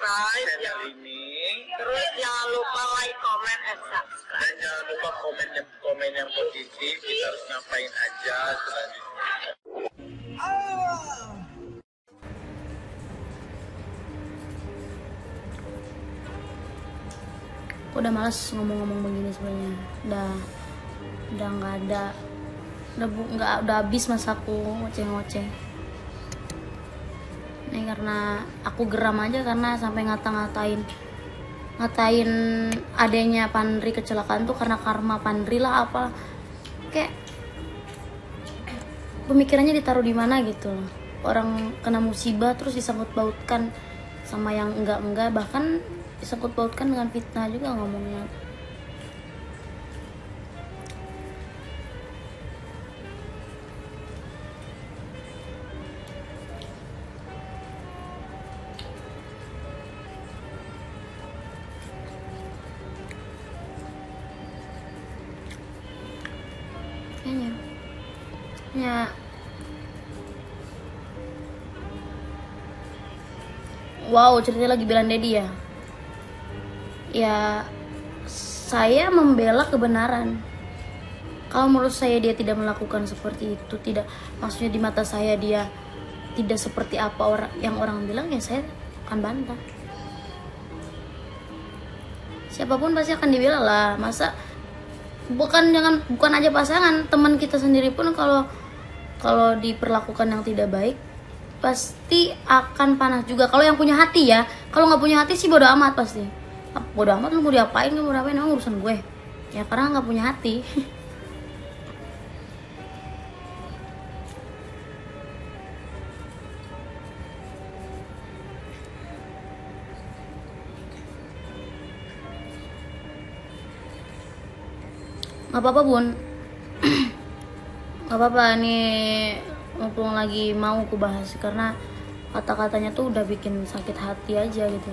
subscribe channel ini. terus jangan lupa like, comment, and subscribe. Dan jangan lupa komen yang positif. Kita harus ngapain aja selanjutnya. Aku udah males ngomong-ngomong begini sebenarnya. Udah nggak ada, udah habis masaku ngoceh-ngoceh. Ini karena aku geram aja karena sampai ngatain adanya Pandri kecelakaan tuh karena karma Pandri lah apa. Kayak pemikirannya ditaruh di mana gitu loh. Orang kena musibah terus disangkut pautkan sama yang enggak, bahkan disangkut pautkan dengan fitnah juga ngomongnya. Kayaknya wow, ceritanya lagi bilang Dedi ya. Ya, saya membela kebenaran. Kalau menurut saya dia tidak melakukan seperti itu, tidak, maksudnya di mata saya dia tidak seperti apa yang orang bilang, ya saya akan bantah. Siapapun pasti akan dibela lah. Masa bukan aja pasangan, teman kita sendiri pun kalau diperlakukan yang tidak baik pasti akan panas juga. Kalau yang punya hati ya, kalau nggak punya hati sih bodo amat pasti. Bodo amat lu mau diapain, emang urusan gue. Ya karena nggak punya hati. Nggak apa-apa bun. Nggak apa-apa nih, mumpung lagi mau aku bahas karena kata-katanya tuh udah bikin sakit hati aja gitu.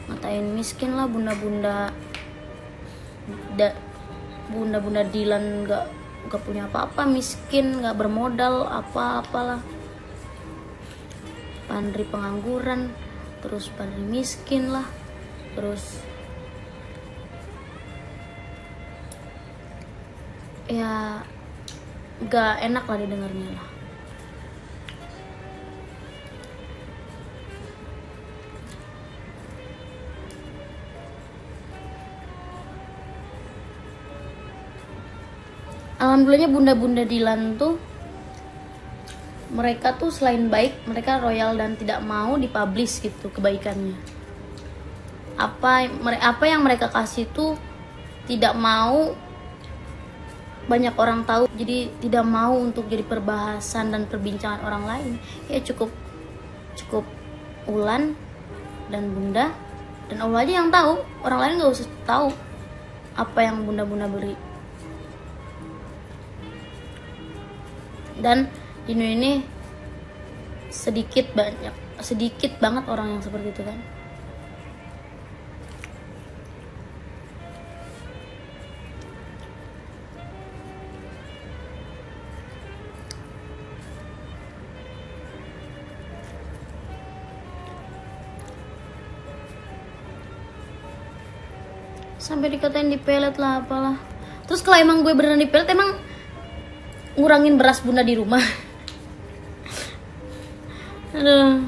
Ngatain miskin lah bunda-bunda Dilan, nggak punya apa-apa, miskin, nggak bermodal apa-apalah. Pandri pengangguran, terus Pandri miskin lah, terus ya nggak enak lah didengarnya lah. Alhamdulillahnya bunda-bunda Dilan tuh mereka tuh selain baik, mereka royal dan tidak mau dipublish gitu kebaikannya. Apa yang mereka kasih tuh tidak mau banyak orang tahu, jadi tidak mau untuk jadi perbahasan dan perbincangan orang lain. Ya cukup Ulan dan Bunda dan Allah aja yang tahu, orang lain nggak usah tahu apa yang bunda-bunda beri. Dan di Indo ini sedikit banget orang yang seperti itu kan. Sampai dikatain dipelet lah apalah. Terus kalau emang gue beneran dipelet, emang ngurangin beras bunda di rumah. Aduh.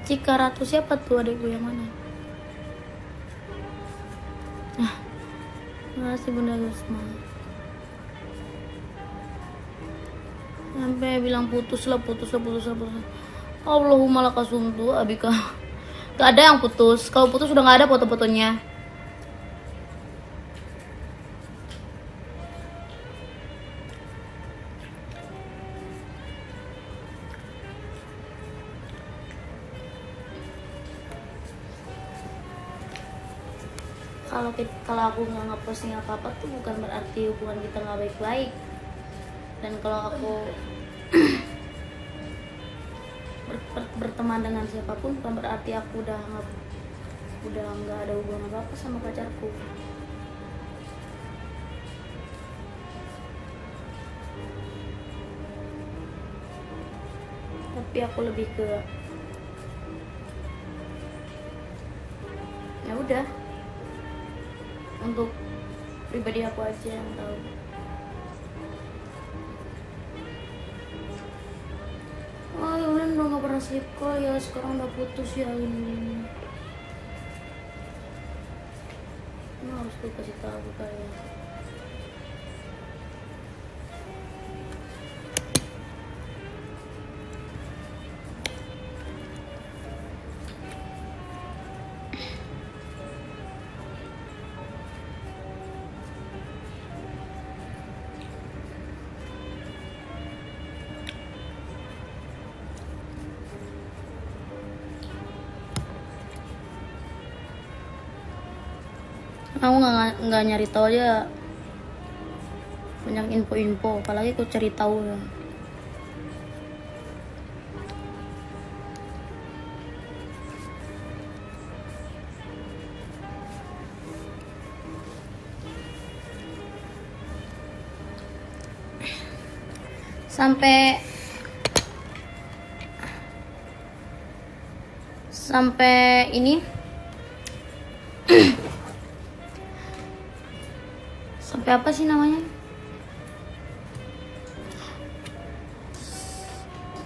Cika Ratu siapa tuh adek gue yang mana? Terima kasih Bunda Gusma. Sampai bilang putus lah. Allahumma lakasumtu abika. Gak ada yang putus. Kalau putus udah gak ada foto-fotonya. Kalau aku nggak ngeposting apa-apa tuh bukan berarti hubungan kita nggak baik-baik. Dan kalau aku berteman dengan siapapun bukan berarti aku udah nggak ada hubungan apa-apa sama pacarku. tapi aku lebih ke ya udah, untuk pribadi aku aja yang tahu. Oh ya udah nggak pernah sleep call ya, sekarang udah putus ya ini. Ini harus gue kasih tahu kayak. Aku nggak nyari tahu aja banyak info-info, apalagi aku cari tahu ya. Sampai ini sampai apa sih namanya?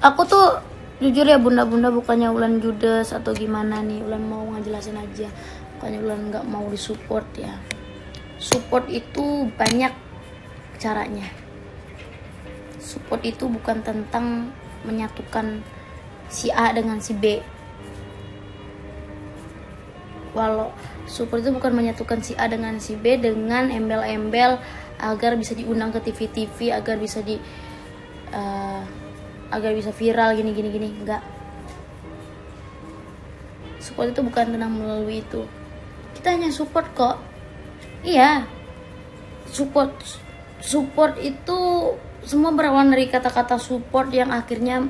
Aku tuh jujur ya bunda-bunda, bukannya Ulan judes atau gimana nih, Ulan mau ngejelasin aja, bukannya Ulan nggak mau disupport ya. Support itu banyak caranya. Support itu bukan tentang menyatukan si A dengan si B. Walau support itu bukan menyatukan si A dengan si B dengan embel-embel agar bisa diundang ke TV-TV, agar bisa viral gini, enggak. Support itu bukan tentang melalui itu. Kita hanya support kok. Iya. Support itu semua berawal dari kata-kata support yang akhirnya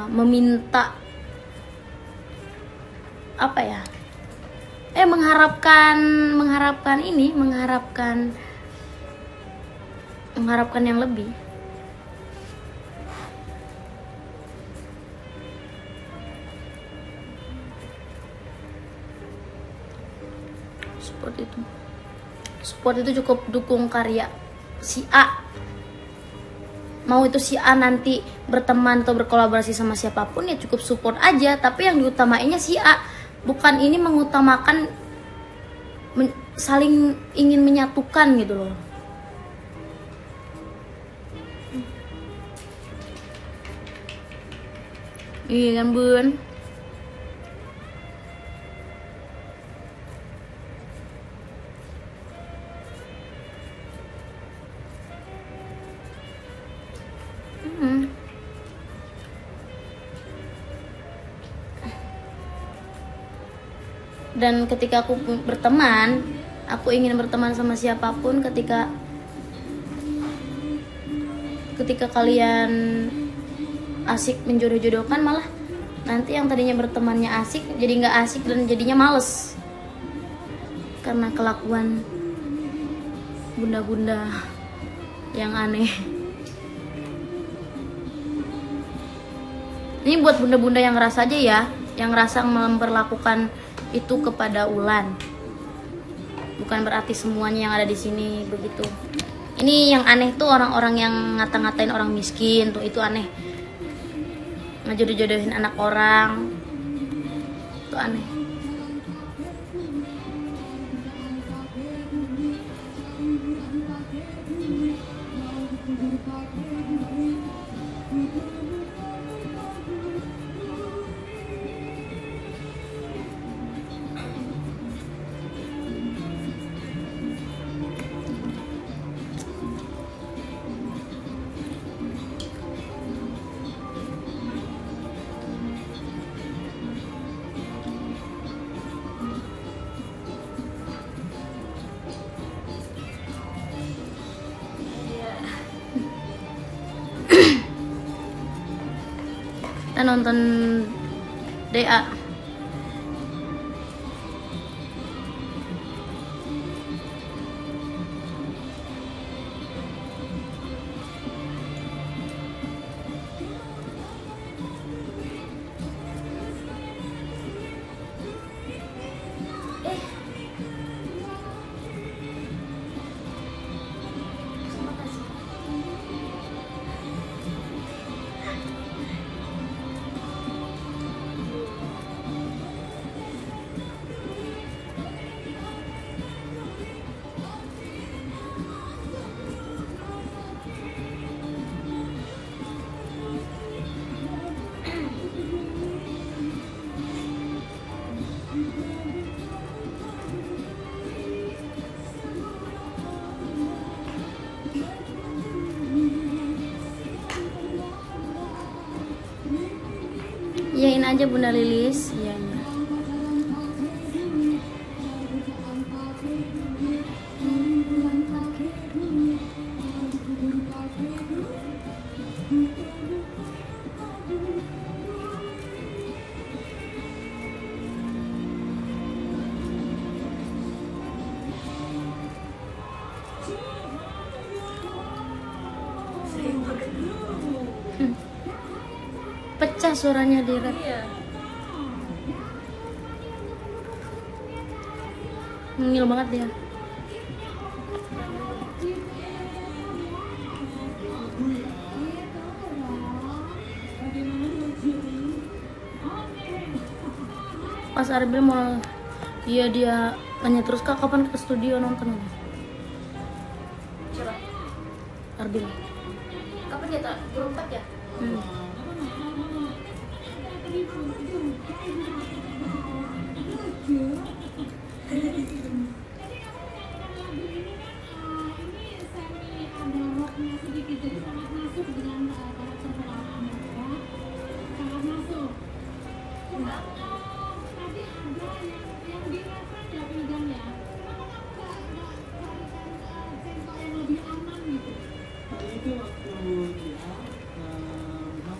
meminta apa ya? Mengharapkan yang lebih. Support itu cukup dukung karya si A. Mau itu si A nanti berteman atau berkolaborasi sama siapapun ya cukup support aja, tapi yang diutamainya si A. Bukan ini mengutamakan saling ingin menyatukan gitu loh. Iya kan bun? Dan ketika aku berteman, aku ingin berteman sama siapapun, ketika kalian asik menjodoh-jodohkan, malah nanti yang tadinya bertemannya asik jadi nggak asik dan jadinya males karena kelakuan bunda-bunda yang aneh. Ini buat bunda-bunda yang ngerasa aja ya, yang ngerasa memperlakukan itu kepada Ulan. Bukan berarti semuanya yang ada di sini begitu. Ini yang aneh tuh orang-orang yang ngata-ngatain orang miskin tuh, itu aneh. Ngejodoh-jodohin anak orang. Itu aneh. Kita nonton DA. aja Bunda Lilis. Iya, iya. Pecah suaranya di rap. Ngil banget dia. Pas Arbil mau dia tanya terus, Kak kapan ke studio nonton? Coba Arbil kapan ya, tak? 24 ya?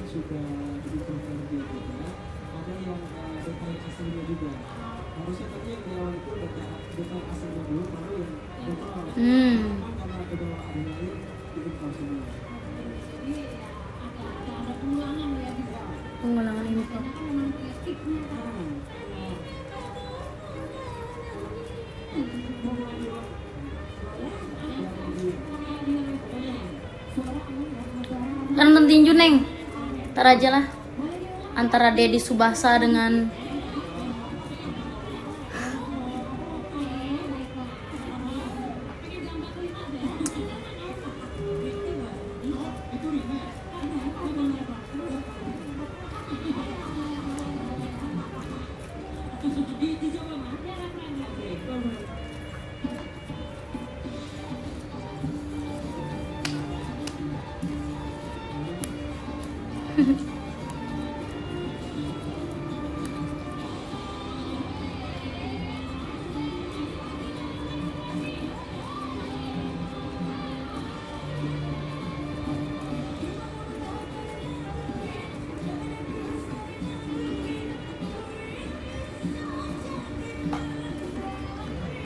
Sudah dibutuhkan juga ada yang data aslinya juga harusnya tadi yang di awal itu data aslinya dulu baru yang data karena ada lain itu semua ada pengulangan info. Kan nonton tinju Neng, ntar aja lah antara Deddy Subasa dengan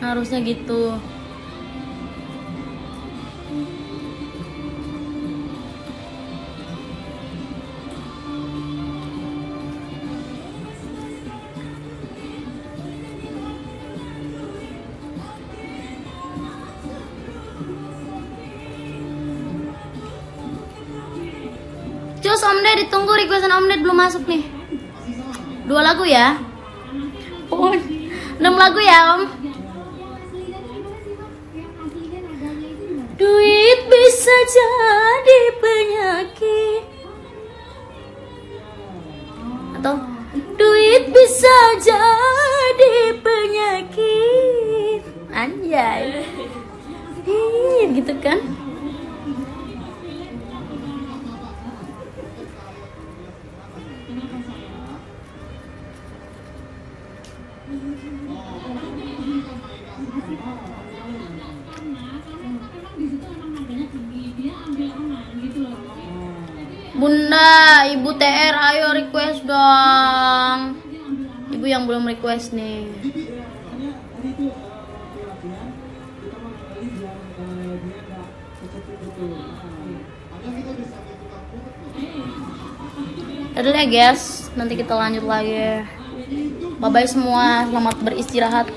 harusnya gitu. Cus Om Ded, ditunggu requestan Om Ded belum masuk nih. 2 lagu ya. Oh, 6 lagu ya Om. Duit bisa jadi penyakit, atau duit bisa jadi penyakit. Anjay. Gitu kan? Bunda, Ibu TR, ayo request dong. Ibu yang belum request nih. Udah ya guys, nanti kita lanjut lagi. Bye bye semua, selamat beristirahat.